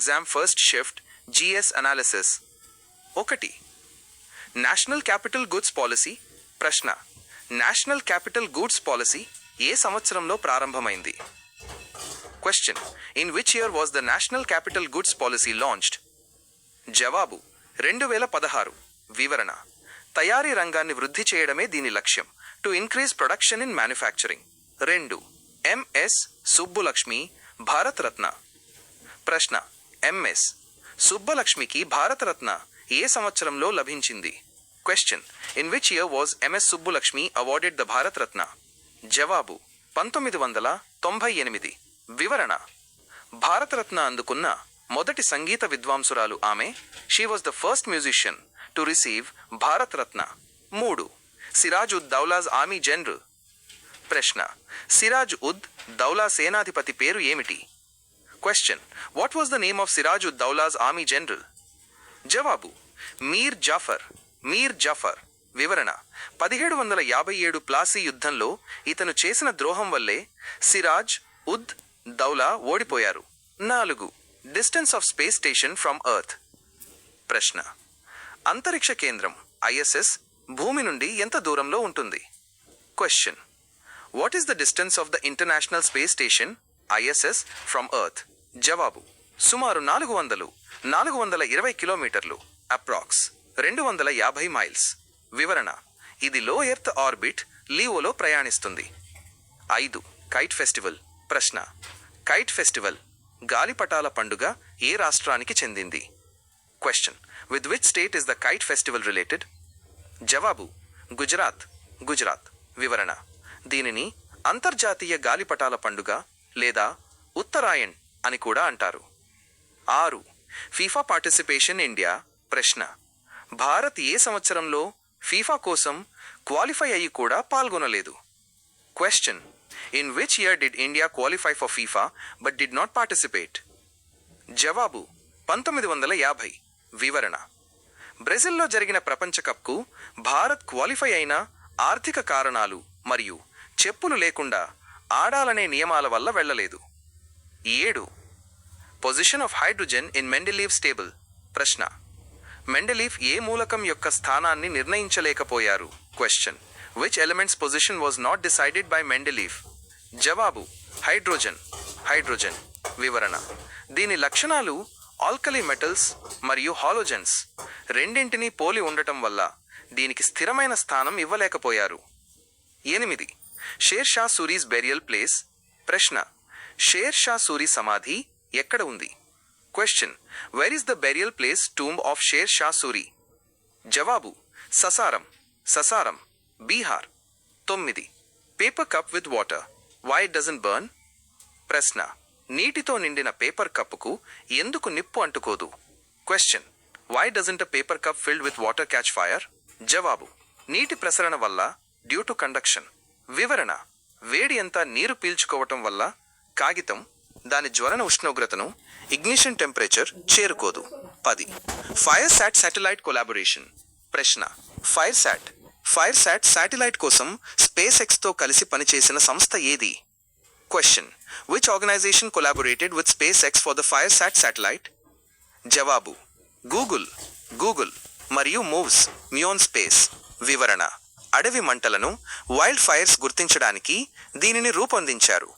Exam first shift GS analysis. 1. National capital goods policy. ప్రశ్న: national capital goods policy ఏ సంవత్సరంలో ప్రారంభమైంది? Question: in which year was the national capital goods policy launched? జవాబు: 2016. వివరణ: తయారీ రంగాన్ని వృద్ధి చేయడమే దీని లక్ష్యం. To increase production in manufacturing. 2. MS Subbulakshmi Bharat Ratna. ప్రశ్న: ఎంఎస్ సుబ్బలక్ష్మికి భారతరత్న ఏ సంవత్సరంలో లభించింది? Question: in which year was MS Subbulakshmi awarded the Bharat Ratna? జవాబు: 1998. వివరణ: భారతరత్న అందుకున్న మొదటి సంగీత విద్వాంసురాలు ఆమె. She was the first musician to receive Bharat Ratna. 3. Siraj ud Daula's army general. ప్రశ్న: సిరాజ్ ఉద్ దౌలా సేనాధిపతి పేరు ఏమిటి? Question: what was the name of Siraj ud Daula's army general? జవాబు: మీర్ జాఫర్. మీర్ జాఫర్. వివరణ: 1757 ప్లాసీ యుద్ధంలో ఇతను చేసిన ద్రోహం వల్లే సిరాజ్ ఉద్ దౌలా ఓడిపోయారు. 4. Distance of space station from earth. ప్రశ్న: అంతరిక్ష కేంద్రం ఐఎస్ఎస్ భూమి నుండి ఎంత దూరంలో ఉంటుంది? Question: what is the distance of the international space station ISS from earth? జవాబు: సుమారు 420 కిలోమీటర్లు, అప్రాక్స్ 250 మైల్స్. వివరణ: ఇది లో ఎర్త్ ఆర్బిట్ లియోలో ప్రయాణిస్తుంది. 5. Kite festival. ప్రశ్న: కైట్ ఫెస్టివల్ గాలిపటాల పండుగ ఏ రాష్ట్రానికి చెందింది? Question: with which state is the kite festival related? జవాబు: గుజరాత్. గుజరాత్. వివరణ: దీనిని అంతర్జాతీయ గాలిపటాల పండుగ లేదా ఉత్తరాయణ్ అని కూడా అంటారు. 6. FIFA participation India. ప్రశ్న: భారత్ ఏ సంవత్సరంలో ఫీఫా కోసం క్వాలిఫై అయ్యి కూడా పాల్గొనలేదు? Question: in which year did India qualify for FIFA but did not participate? జవాబు: 1950. వివరణ: బ్రెజిల్లో జరిగిన ప్రపంచ కప్కు భారత్ క్వాలిఫై అయిన ఆర్థిక కారణాలు మరియు చెప్పులు లేకుండా ఆడాలనే నియమాల వల్ల వెళ్ళలేదు. 7. Position of hydrogen in Mendeleev's table. ప్రశ్న: మెండెలీవ్ ఏ మూలకం యొక్క స్థానాన్ని నిర్ణయించలేకపోయారు? Question: which element's position was not decided by Mendeleev? జవాబు: హైడ్రోజన్. హైడ్రోజన్. వివరణ: దీని లక్షణాలు ఆల్కలీ మెటల్స్ మరియు హాలోజన్స్ రెండింటినీ పోలి ఉండటం వల్ల దీనికి స్థిరమైన స్థానం ఇవ్వలేకపోయారు. 8. Sher Shah Suri's burial place. ప్రశ్న: షేర్ షా సూరి సమాధి ఎక్కడ ఉంది? Question: where is the burial place tomb of Sher Shah Suri? జవాబు: Sasaram. Sasaram. Bihar. 9. Paper cup with water. Why it doesn't burn? ప్రశ్న: నీటితో నిండిన పేపర్ కప్పుకు ఎందుకు నిప్పు అంటుకోదు? Question: why doesn't a paper cup filled with water catch fire? జవాబు: నీటి ప్రసరణ వల్ల, డ్యూ టు కండక్షన్. వివరణ: వేడి అంతా నీరు పీల్చుకోవటం వల్ల కాగితం దాని జ్వలన ఉష్ణోగ్రతను ఇగ్నిషన్ టెంపరేచర్ చేరుకోదు. 10. FireSat satellite collaboration. ప్రశ్న: ఫైర్ శాట్ శాటిలైట్ కోసం స్పేస్ ఎక్స్తో కలిసి పనిచేసిన సంస్థ ఏది? Question: which organization collaborated with SpaceX for the FireSat satellite? జవాబు: గూగుల్ మరియు మూవ్స్ మ్యూన్ స్పేస్. వివరణ: అడవి మంటలను వైల్డ్ ఫైర్స్ గుర్తించడానికి దీనిని రూపొందించారు.